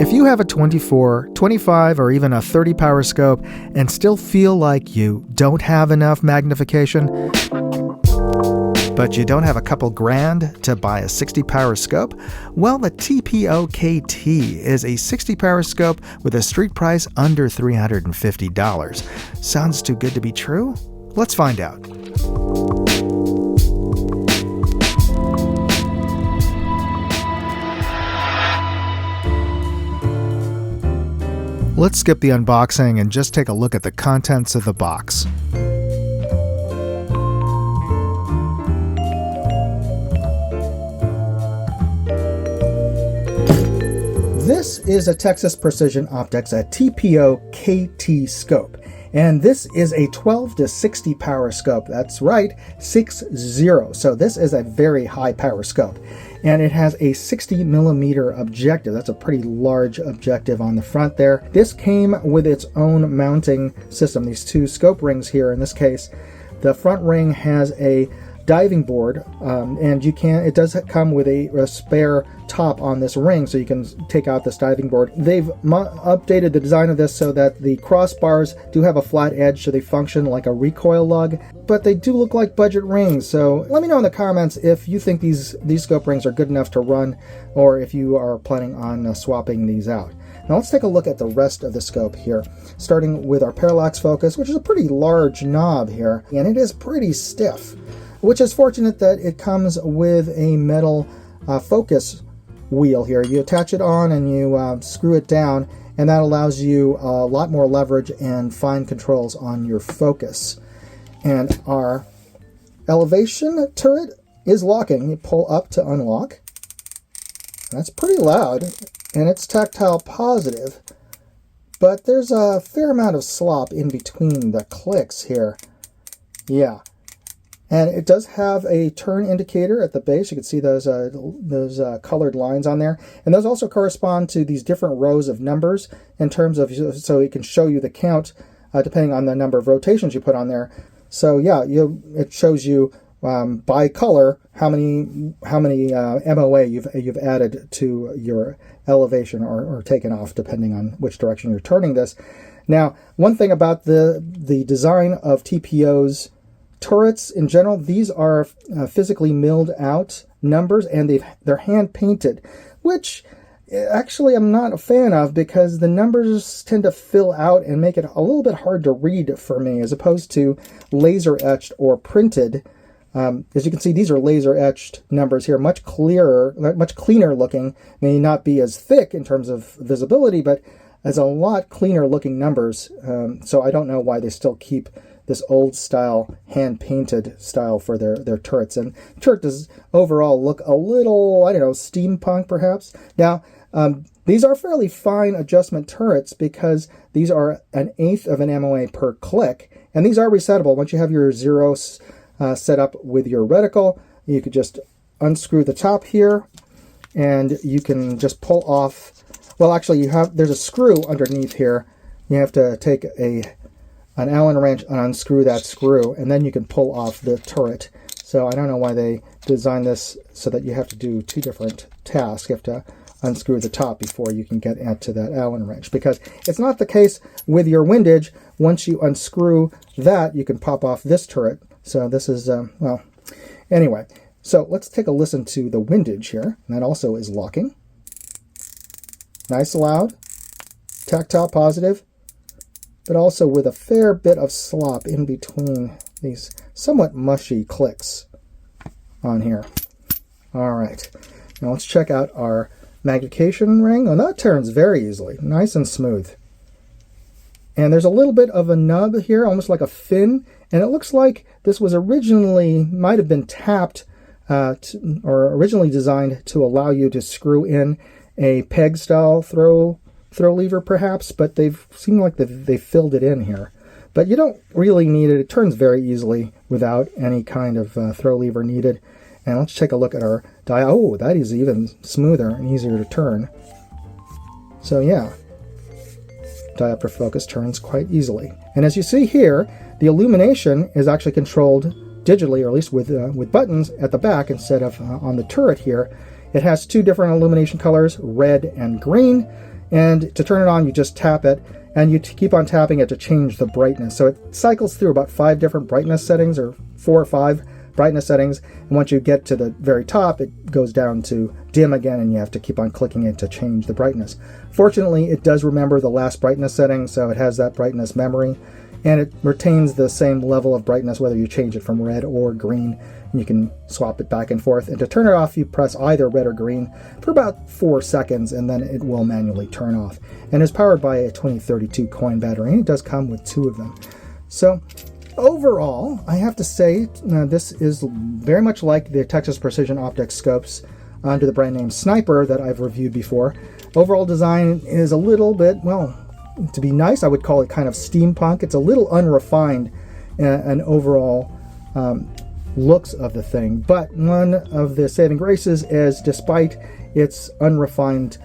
If you have a 24, 25, or even a 30 power scope and still feel like you don't have enough magnification, but you don't have a couple grand to buy a 60 power scope, well, the TPO KT is a 60 power scope with a street price under $350. Sounds too good to be true? Let's find out. Let's skip the unboxing and just take a look at the contents of the box. This is a Texas Precision Optics, a TPO KT scope. And this is a 12 to 60 power scope. That's right, 60. So this is a very high power scope. And it has a 60 millimeter objective. That's a pretty large objective on the front there. This came with its own mounting system. These two scope rings here, in this case, the front ring has a diving board, and it does come with a spare top on this ring, so you can take out this diving board. They've updated the design of this so that the crossbars do have a flat edge, so they function like a recoil lug, but they do look like budget rings. So let me know in the comments if you think these scope rings are good enough to run, or if you are planning on swapping these out. Now let's take a look at the rest of the scope here, starting with our parallax focus, which is a pretty large knob here, and it is pretty stiff, which is fortunate that it comes with a metal focus wheel here. You attach it on and you screw it down, and that allows you a lot more leverage and fine controls on your focus. And our elevation turret is locking. You pull up to unlock. That's pretty loud, and it's tactile positive, but there's a fair amount of slop in between the clicks here. Yeah. And it does have a turn indicator at the base. You can see those colored lines on there. And those also correspond to these different rows of numbers in terms of, so it can show you the count depending on the number of rotations you put on there. So yeah, it shows you by color how many MOA you've added to your elevation or taken off, depending on which direction you're turning this. Now, one thing about the design of TPO's turrets in general, these are physically milled out numbers, and they're hand painted, which actually I'm not a fan of, because the numbers tend to fill out and make it a little bit hard to read for me, as opposed to laser etched or printed. As you can see, these are laser etched numbers here, much clearer, much cleaner looking. May not be as thick in terms of visibility, but as a lot cleaner looking numbers. So I don't know why they still keep this old style, hand-painted style for their turrets. And the turret does overall look a little, I don't know, steampunk perhaps. Now, these are fairly fine adjustment turrets, because these are 1/8 of an MOA per click, and these are resettable. Once you have your zeros set up with your reticle, you could just unscrew the top here, and you can just pull off. Well, actually, there's a screw underneath here. You have to take an Allen wrench and unscrew that screw, and then you can pull off the turret. So I don't know why they designed this so that you have to do two different tasks. You have to unscrew the top before you can get into that Allen wrench, because it's not the case with your windage. Once you unscrew that, you can pop off this turret. So this is, well, anyway. So let's take a listen to the windage here. And that also is locking. Nice loud, tactile positive, but also with a fair bit of slop in between these somewhat mushy clicks on here. All right, now let's check out our magnification ring. Oh, that turns very easily, nice and smooth. And there's a little bit of a nub here, almost like a fin, and it looks like this was might have been tapped or originally designed to allow you to screw in a peg style throw lever perhaps, but they've seemed like they filled it in here. But you don't really need it. It turns very easily without any kind of throw lever needed. And let's take a look at our dial. Oh, that is even smoother and easier to turn. So yeah, diopter focus turns quite easily. And as you see here, the illumination is actually controlled digitally, or at least with buttons at the back instead of on the turret here. It has two different illumination colors, red and green. And to turn it on, you just tap it, and you keep on tapping it to change the brightness. So it cycles through about 5 different brightness settings, or 4 or 5 brightness settings. And once you get to the very top, it goes down to dim again, and you have to keep on clicking it to change the brightness. Fortunately, it does remember the last brightness setting, so it has that brightness memory, and it retains the same level of brightness whether you change it from red or green. You can swap it back and forth. And to turn it off, you press either red or green for about 4 seconds, and then it will manually turn off. And it's powered by a 2032 coin battery, and it does come with 2 of them. So overall, I have to say this is very much like the Texas Precision Optics scopes under the brand name Sniper that I've reviewed before. Overall design is a little bit, well, to be nice, I would call it kind of steampunk. It's a little unrefined and overall looks of the thing, but one of the saving graces is, despite its unrefined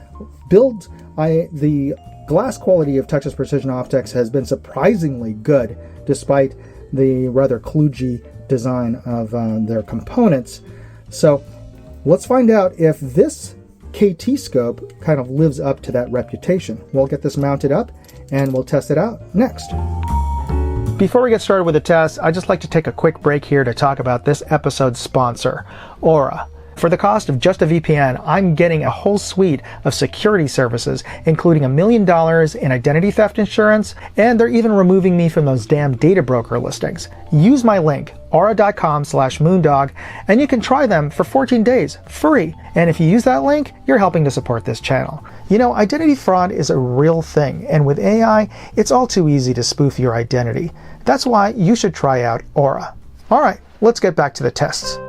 build, the glass quality of Texas Precision Optics has been surprisingly good, despite the rather kludgy design of their components. So let's find out if this KT scope kind of lives up to that reputation. We'll get this mounted up and we'll test it out next. Before we get started with the test, I'd just like to take a quick break here to talk about this episode's sponsor, Aura. For the cost of just a VPN, I'm getting a whole suite of security services, including $1 million in identity theft insurance, and they're even removing me from those damn data broker listings. Use my link, aura.com/moondog, and you can try them for 14 days, free. And if you use that link, you're helping to support this channel. You know, identity fraud is a real thing, and with AI, it's all too easy to spoof your identity. That's why you should try out Aura. All right, let's get back to the tests.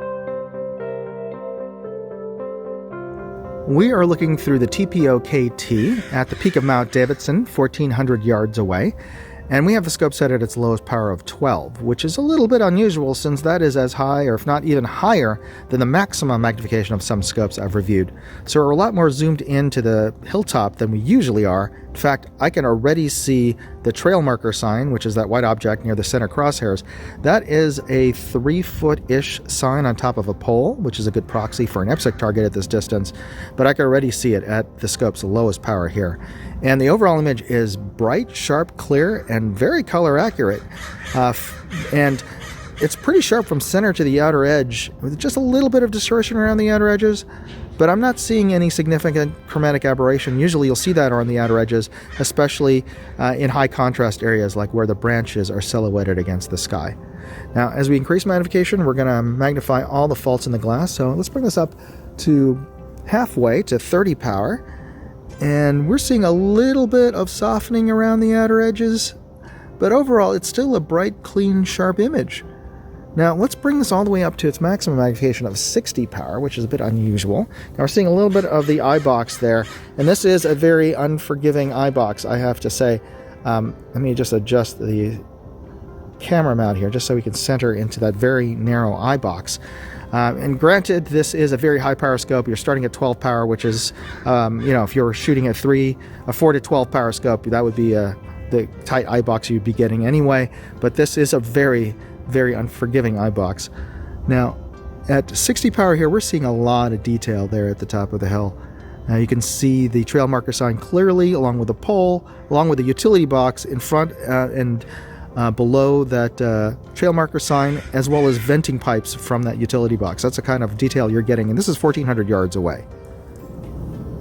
We are looking through the TPO KT at the peak of Mount Davidson, 1,400 yards away, and we have the scope set at its lowest power of 12, which is a little bit unusual since that is as high, or if not even higher, than the maximum magnification of some scopes I've reviewed. So we're a lot more zoomed into the hilltop than we usually are. In fact, I can already see the trail marker sign, which is that white object near the center crosshairs. That is a 3-foot-ish sign on top of a pole, which is a good proxy for an IPSC target at this distance, but I can already see it at the scope's lowest power here. And the overall image is bright, sharp, clear, and very color accurate. And it's pretty sharp from center to the outer edge, with just a little bit of distortion around the outer edges, but I'm not seeing any significant chromatic aberration. Usually you'll see that on the outer edges, especially in high contrast areas like where the branches are silhouetted against the sky. Now, as we increase magnification, we're going to magnify all the faults in the glass. So let's bring this up to halfway, to 30 power. And we're seeing a little bit of softening around the outer edges, but overall it's still a bright, clean, sharp image. Now let's bring this all the way up to its maximum magnification of 60 power, which is a bit unusual. Now we're seeing a little bit of the eye box there, and this is a very unforgiving eye box, I have to say. Let me just adjust the camera mount here just so we can center into that very narrow eye box. And granted, this is a very high power scope. You're starting at 12 power, which is, if you're shooting a 4 to 12 power scope, that would be the tight eye box you'd be getting anyway. But this is a very, very unforgiving eye box. Now, at 60 power here, we're seeing a lot of detail there at the top of the hill. Now you can see the trail marker sign clearly, along with the pole, along with the utility box in front and below that trail marker sign, as well as venting pipes from that utility box. That's the kind of detail you're getting, and this is 1,400 yards away.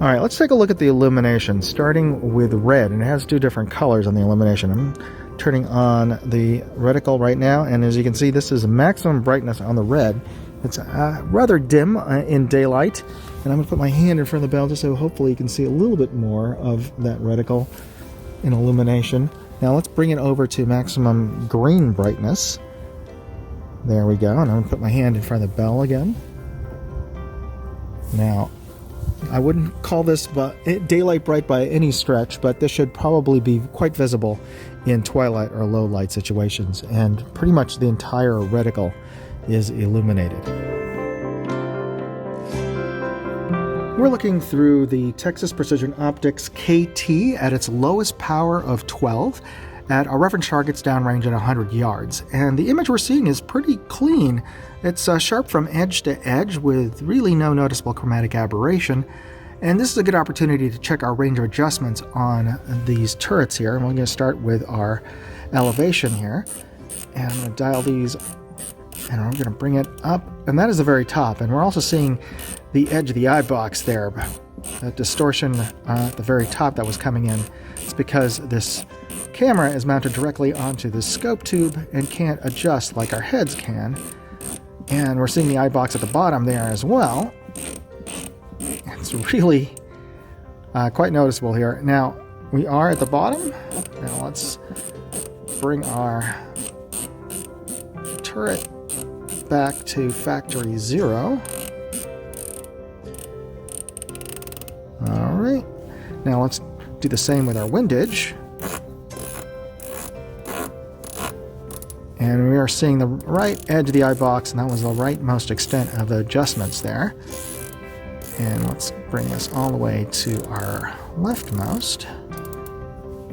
All right, let's take a look at the illumination, starting with red, and it has 2 different colors on the illumination. I'm turning on the reticle right now, and as you can see, this is maximum brightness on the red. It's rather dim in daylight, and I'm going to put my hand in front of the bell just so hopefully you can see a little bit more of that reticle in illumination. Now let's bring it over to maximum green brightness. There we go, and I'm going to put my hand in front of the bell again. Now, I wouldn't call this daylight bright by any stretch, but this should probably be quite visible in twilight or low light situations, and pretty much the entire reticle is illuminated. We're looking through the Texas Precision Optics KT at its lowest power of 12 at our reference target's downrange at 100 yards. And the image we're seeing is pretty clean. It's sharp from edge to edge with really no noticeable chromatic aberration. And this is a good opportunity to check our range of adjustments on these turrets here. And we're going to start with our elevation here. And I'm going to dial these, and we're going to bring it up. And that is the very top. And we're also seeing the edge of the eye box there. That distortion at the very top that was coming in. It's because this camera is mounted directly onto the scope tube and can't adjust like our heads can. And we're seeing the eye box at the bottom there as well. It's really quite noticeable here. Now, we are at the bottom. Now let's bring our turret back to factory 0. Alright. Now let's do the same with our windage. And we are seeing the right edge of the eye box, and that was the rightmost extent of the adjustments there. And let's bring this all the way to our leftmost.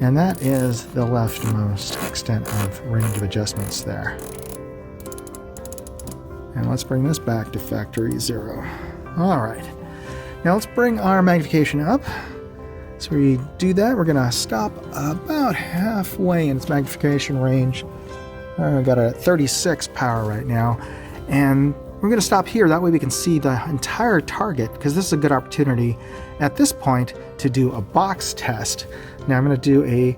And that is the leftmost extent of range of adjustments there. And let's bring this back to factory 0. Alright. Now let's bring our magnification up. So we do that, we're going to stop about halfway in its magnification range. We've got a 36 power right now. And we're going to stop here, that way we can see the entire target, because this is a good opportunity at this point to do a box test. Now I'm going to do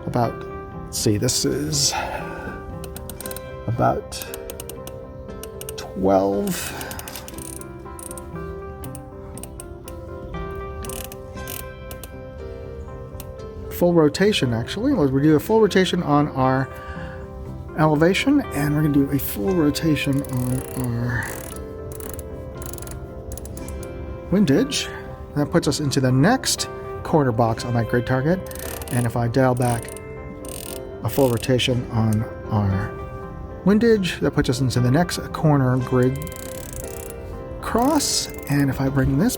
let's see, this is about 12. Full rotation actually. Let's do a full rotation on our elevation, and we're going to do a full rotation on our windage. That puts us into the next corner box on that grid target. And if I dial back a full rotation on our windage, that puts us into the next corner grid cross. And if I bring this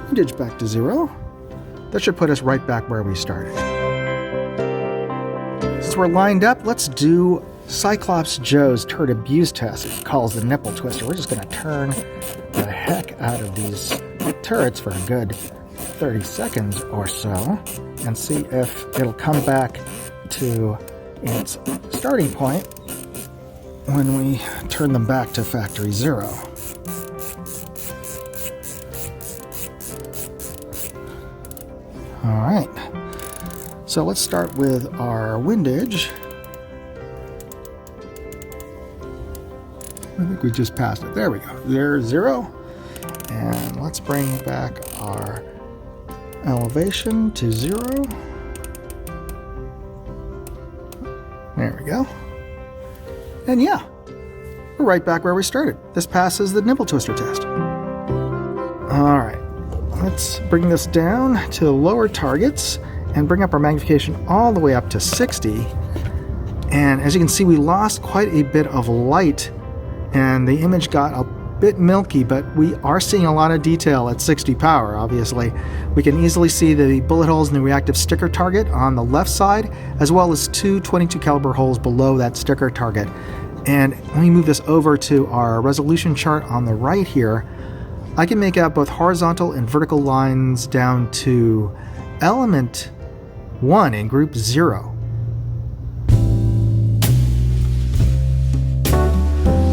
windage back to 0, that should put us right back where we started. Since we're lined up, let's do Cyclops Joe's turret abuse test. It calls the nipple twister. We're just going to turn the heck out of these turrets for a good 30 seconds or so and see if it'll come back to its starting point when we turn them back to factory 0. Alright, so let's start with our windage. I think we just passed it. There we go. There's 0. And let's bring back our elevation to 0. There we go. And yeah, we're right back where we started. This passes the nipple twister test. Alright. Let's bring this down to lower targets and bring up our magnification all the way up to 60. And as you can see, we lost quite a bit of light and the image got a bit milky, but we are seeing a lot of detail at 60 power, obviously. We can easily see the bullet holes in the reactive sticker target on the left side, as well as 2 22 caliber holes below that sticker target. And when we move this over to our resolution chart on the right here, I can make out both horizontal and vertical lines down to element 1 in group 0.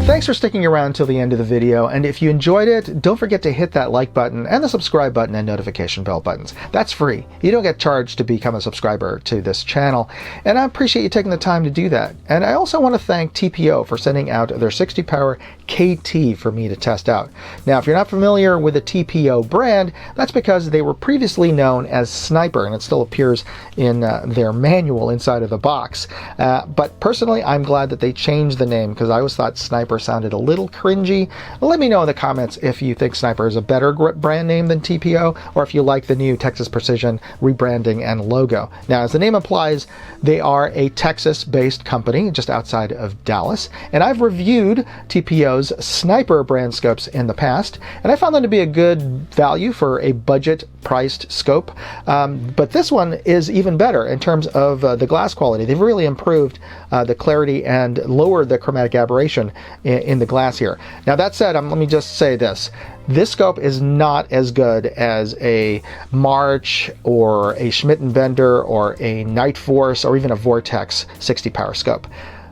Thanks for sticking around till the end of the video, and if you enjoyed it, don't forget to hit that like button and the subscribe button and notification bell buttons. That's free. You don't get charged to become a subscriber to this channel, and I appreciate you taking the time to do that. And I also want to thank TPO for sending out their 60 power KT for me to test out. Now, if you're not familiar with the TPO brand, that's because they were previously known as Sniper, and it still appears in their manual inside of the box. But personally, I'm glad that they changed the name, because I always thought Sniper sounded a little cringy. Let me know in the comments if you think Sniper is a better brand name than TPO, or if you like the new Texas Precision rebranding and logo. Now, as the name implies, they are a Texas-based company just outside of Dallas, and I've reviewed TPO's Sniper brand scopes in the past, and I found them to be a good value for a budget priced scope, but this one is even better in terms of the glass quality. They've really improved the clarity and lowered the chromatic aberration in the glass here. Now that said, let me just say this. This scope is not as good as a March or a Schmidt & Bender or a Night Force or even a Vortex 60 power scope.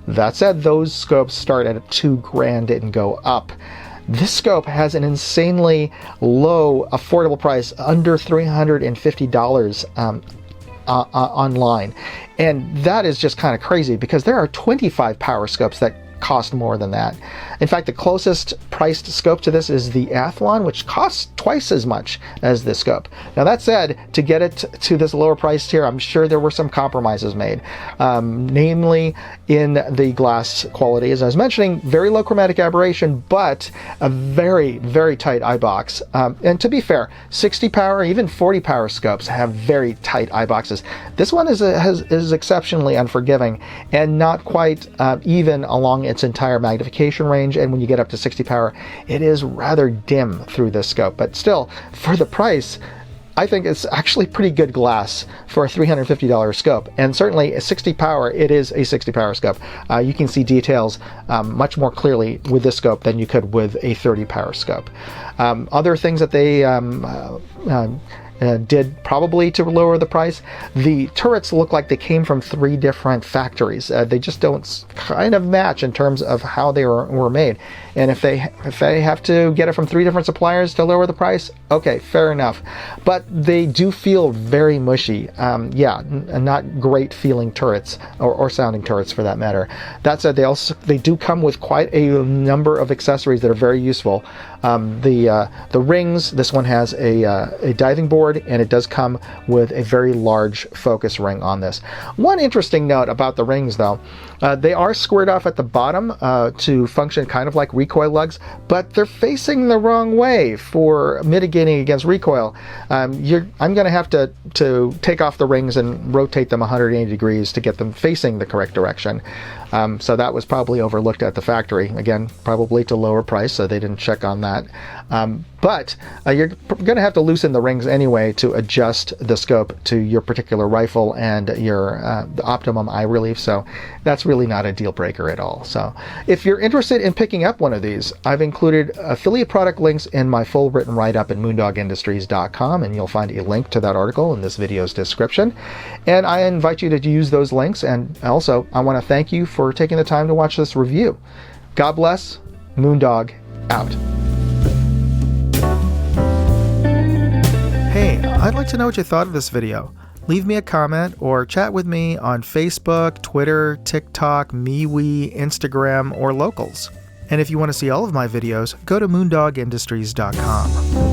That said, those scopes start at $2,000 and go up. This scope has an insanely low, affordable price, under $350 online. And that is just kind of crazy because there are 25 power scopes that cost more than that. In fact, the closest priced scope to this is the Athlon, which costs twice as much as this scope. Now that said, to get it to this lower price tier, I'm sure there were some compromises made, namely in the glass quality. As I was mentioning, very low chromatic aberration, but a very, very tight eye box. And to be fair, 60 power, even 40 power scopes have very tight eye boxes. This one is exceptionally unforgiving and not quite even along its entire magnification range, and when you get up to 60 power, it is rather dim through this scope. But still, for the price, I think it's actually pretty good glass for a $350 scope, and certainly a 60 power, it is a 60 power scope. You can see details much more clearly with this scope than you could with a 30 power scope. Other things that they did probably to lower the price. The turrets look like they came from 3 different factories. They just don't kind of match in terms of how they were made. And if they have to get it from 3 different suppliers to lower the price, okay, fair enough. But they do feel very mushy. Not great feeling turrets or sounding turrets for that matter. That said, they do come with quite a number of accessories that are very useful. The rings, this one has a diving board, and it does come with a very large focus ring on this. One interesting note about the rings though, they are squared off at the bottom to function kind of like recoil lugs, but they're facing the wrong way for mitigating against recoil. I'm going to have to take off the rings and rotate them 180 degrees to get them facing the correct direction. So that was probably overlooked at the factory. Again, probably to lower price, so they didn't check on that. But you're going to have to loosen the rings anyway to adjust the scope to your particular rifle and your the optimum eye relief. So that's really not a deal breaker at all. So if you're interested in picking up one of these, I've included affiliate product links in my full written write-up at moondogindustries.com, and you'll find a link to that article in this video's description. And I invite you to use those links. And also, I want to thank you for taking the time to watch this review. God bless. Moondog out. Hey, I'd like to know what you thought of this video. Leave me a comment or chat with me on Facebook, Twitter, TikTok, MeWe, Instagram, or Locals. And if you want to see all of my videos, go to moondogindustries.com.